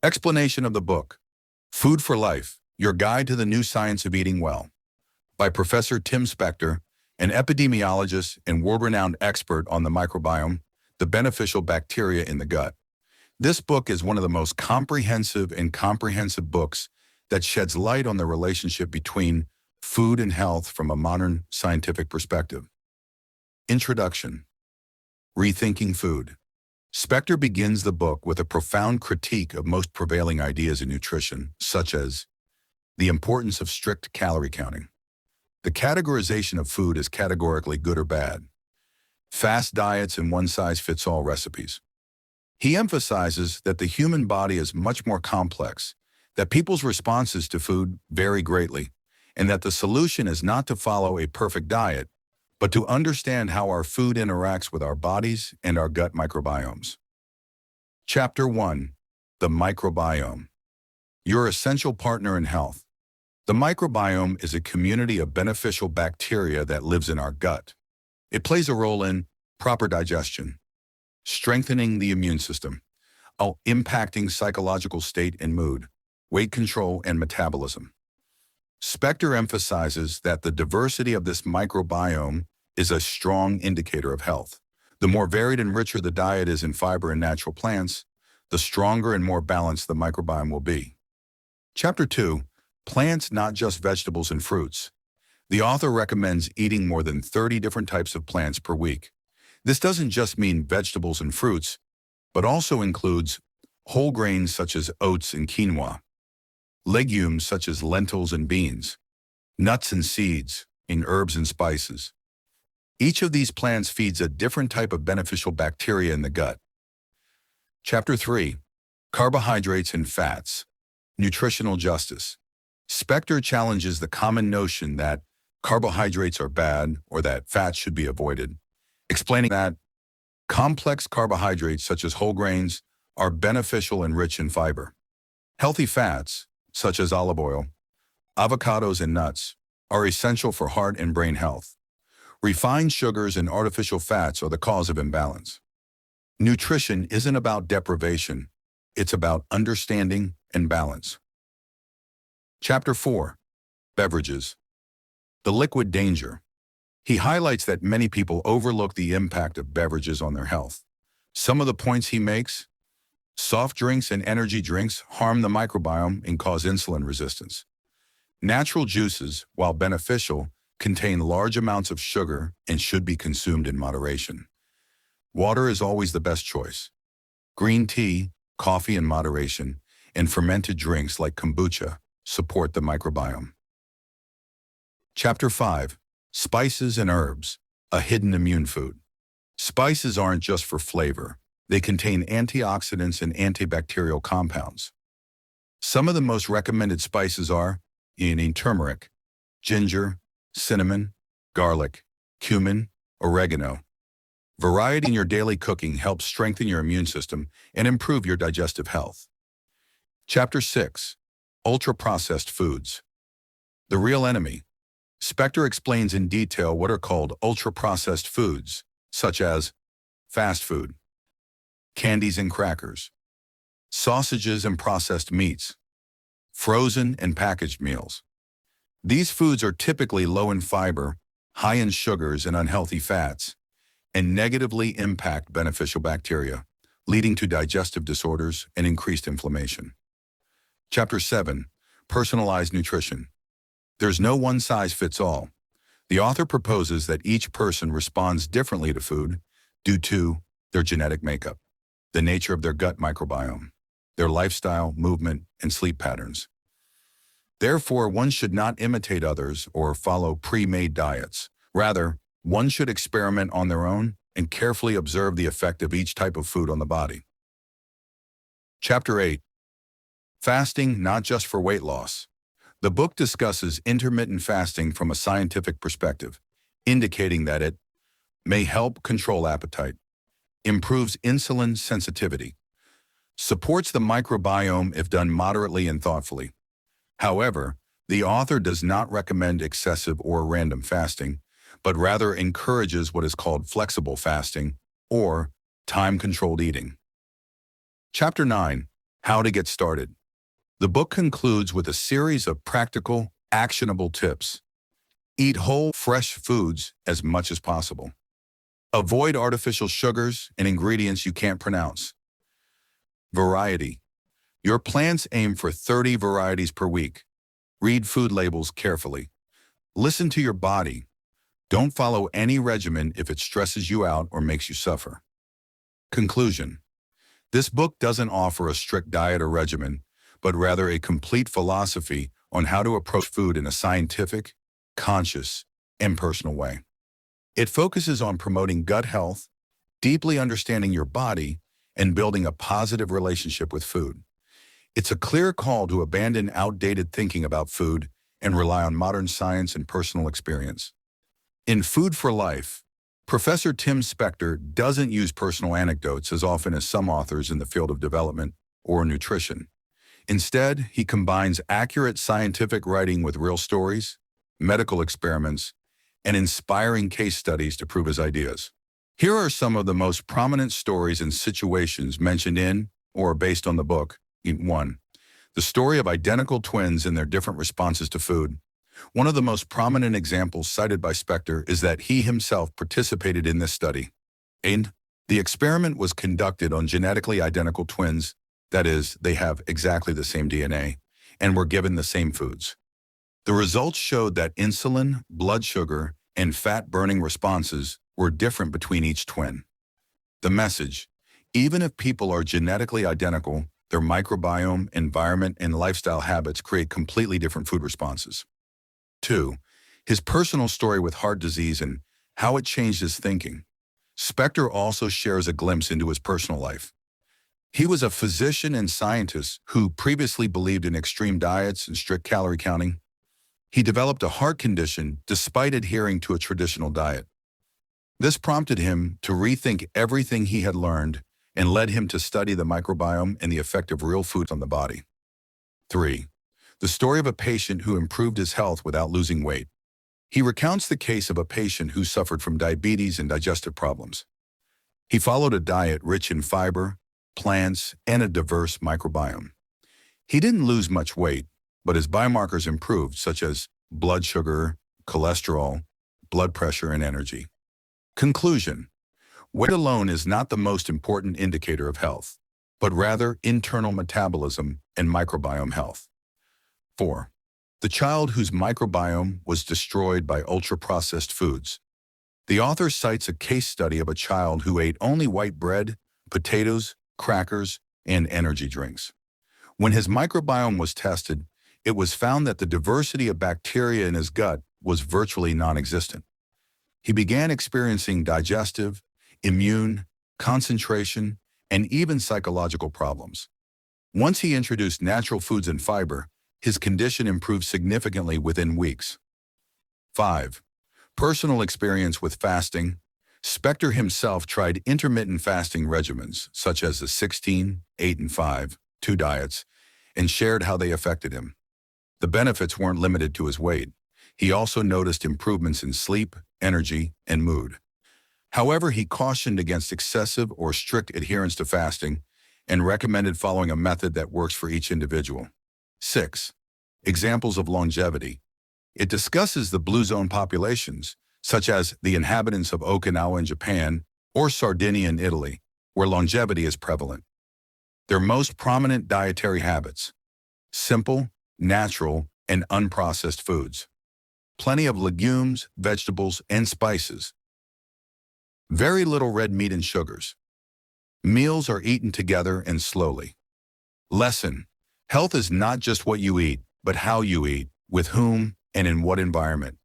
Explanation of the book, Food for Life, Your Guide to the New Science of Eating Well, by Professor Tim Spector, an epidemiologist and world-renowned expert on the microbiome, the beneficial bacteria in the gut. This book is one of the most comprehensive books that sheds light on the relationship between food and health from a modern scientific perspective. Introduction. Rethinking Food. Spector begins the book with a profound critique of most prevailing ideas in nutrition, such as the importance of strict calorie counting, the categorization of food as categorically good or bad, fast diets and one-size-fits-all recipes. He emphasizes that the human body is much more complex, that people's responses to food vary greatly, and that the solution is not to follow a perfect diet, but to understand how our food interacts with our bodies and our gut microbiomes. Chapter 1. The Microbiome. Your essential partner in health. The microbiome is a community of beneficial bacteria that lives in our gut. It plays a role in proper digestion, strengthening the immune system, impacting psychological state and mood, weight control, and metabolism. Spector emphasizes that the diversity of this microbiome is a strong indicator of health. The more varied and richer the diet is in fiber and natural plants, the stronger and more balanced the microbiome will be. Chapter 2. Plants, not just vegetables and fruits. The author recommends eating more than 30 different types of plants per week. This doesn't just mean vegetables and fruits, but also includes whole grains such as oats and quinoa, legumes such as lentils and beans, nuts and seeds, and herbs and spices. Each of these plants feeds a different type of beneficial bacteria in the gut. Chapter 3. Carbohydrates and Fats. Nutritional Justice. Spector challenges the common notion that carbohydrates are bad or that fats should be avoided, explaining that complex carbohydrates such as whole grains are beneficial and rich in fiber. Healthy fats, such as olive oil, avocados, and nuts, are essential for heart and brain health. Refined sugars and artificial fats are the cause of imbalance. Nutrition isn't about deprivation, it's about understanding and balance. Chapter 4. Beverages. The liquid danger. He highlights that many people overlook the impact of beverages on their health. Some of the points he makes: soft drinks and energy drinks harm the microbiome and cause insulin resistance. Natural juices, while beneficial, contain large amounts of sugar and should be consumed in moderation. Water is always the best choice. Green tea, coffee in moderation, and fermented drinks like kombucha support the microbiome. Chapter 5. Spices and Herbs, a hidden immune food. Spices aren't just for flavor. They contain antioxidants and antibacterial compounds. Some of the most recommended spices are turmeric, ginger, cinnamon, garlic, cumin, oregano. Variety in your daily cooking helps strengthen your immune system and improve your digestive health. Chapter 6. Ultra-processed foods. The real enemy. Spector explains in detail what are called ultra-processed foods, such as fast food, candies and crackers, sausages and processed meats, frozen and packaged meals. These foods are typically low in fiber, high in sugars and unhealthy fats, and negatively impact beneficial bacteria, leading to digestive disorders and increased inflammation. Chapter 7. Personalized Nutrition. There's no one-size-fits-all. The author proposes that each person responds differently to food due to their genetic makeup, the nature of their gut microbiome, their lifestyle, movement, and sleep patterns. Therefore, one should not imitate others or follow pre-made diets. Rather, one should experiment on their own and carefully observe the effect of each type of food on the body. Chapter 8. Fasting, not just for weight loss. The book discusses intermittent fasting from a scientific perspective, indicating that it may help control appetite, improves insulin sensitivity, supports the microbiome if done moderately and thoughtfully. However, the author does not recommend excessive or random fasting, but rather encourages what is called flexible fasting or time-controlled eating. Chapter 9. How to get started. The book concludes with a series of practical, actionable tips. Eat whole, fresh foods as much as possible. Avoid artificial sugars and ingredients you can't pronounce. Variety. Your plans aim for 30 varieties per week. Read food labels carefully. Listen to your body. Don't follow any regimen if it stresses you out or makes you suffer. Conclusion. This book doesn't offer a strict diet or regimen, but rather a complete philosophy on how to approach food in a scientific, conscious, and personal way. It focuses on promoting gut health, deeply understanding your body, and building a positive relationship with food. It's a clear call to abandon outdated thinking about food and rely on modern science and personal experience. In Food for Life, Professor Tim Spector doesn't use personal anecdotes as often as some authors in the field of development or nutrition. Instead, he combines accurate scientific writing with real stories, medical experiments, and inspiring case studies to prove his ideas. Here are some of the most prominent stories and situations mentioned in or based on the book. 1. The story of identical twins and their different responses to food. One of the most prominent examples cited by Spector is that he himself participated in this study. And the experiment was conducted on genetically identical twins, that is, they have exactly the same DNA, and were given the same foods. The results showed that insulin, blood sugar, and fat-burning responses were different between each twin. The message: even if people are genetically identical, their microbiome, environment, and lifestyle habits create completely different food responses. 2. His personal story with heart disease and how it changed his thinking. Spector also shares a glimpse into his personal life. He was a physician and scientist who previously believed in extreme diets and strict calorie counting. He developed a heart condition despite adhering to a traditional diet. This prompted him to rethink everything he had learned and led him to study the microbiome and the effect of real foods on the body. 3. The story of a patient who improved his health without losing weight. He recounts the case of a patient who suffered from diabetes and digestive problems. He followed a diet rich in fiber, plants, and a diverse microbiome. He didn't lose much weight, but his biomarkers improved, such as blood sugar, cholesterol, blood pressure, and energy. Conclusion. Weight alone is not the most important indicator of health, but rather internal metabolism and microbiome health. 4. The child whose microbiome was destroyed by ultra-processed foods. The author cites a case study of a child who ate only white bread, potatoes, crackers, and energy drinks. When his microbiome was tested, it was found that the diversity of bacteria in his gut was virtually non-existent. He began experiencing digestive, immune, concentration, and even psychological problems. Once he introduced natural foods and fiber, his condition improved significantly within weeks. 5. Personal experience with fasting. Spector himself tried intermittent fasting regimens, such as the 16, 8, and 5, 2 diets, and shared how they affected him. The benefits weren't limited to his weight. He also noticed improvements in sleep, energy, and mood. However, he cautioned against excessive or strict adherence to fasting and recommended following a method that works for each individual. 6. Examples of longevity. It discusses the blue zone populations, such as the inhabitants of Okinawa in Japan or Sardinia in Italy, where longevity is prevalent. Their most prominent dietary habits: simple, natural, and unprocessed foods. Plenty of legumes, vegetables, and spices. Very little red meat and sugars. Meals are eaten together and slowly. Lesson: health is not just what you eat, but how you eat, with whom, and in what environment.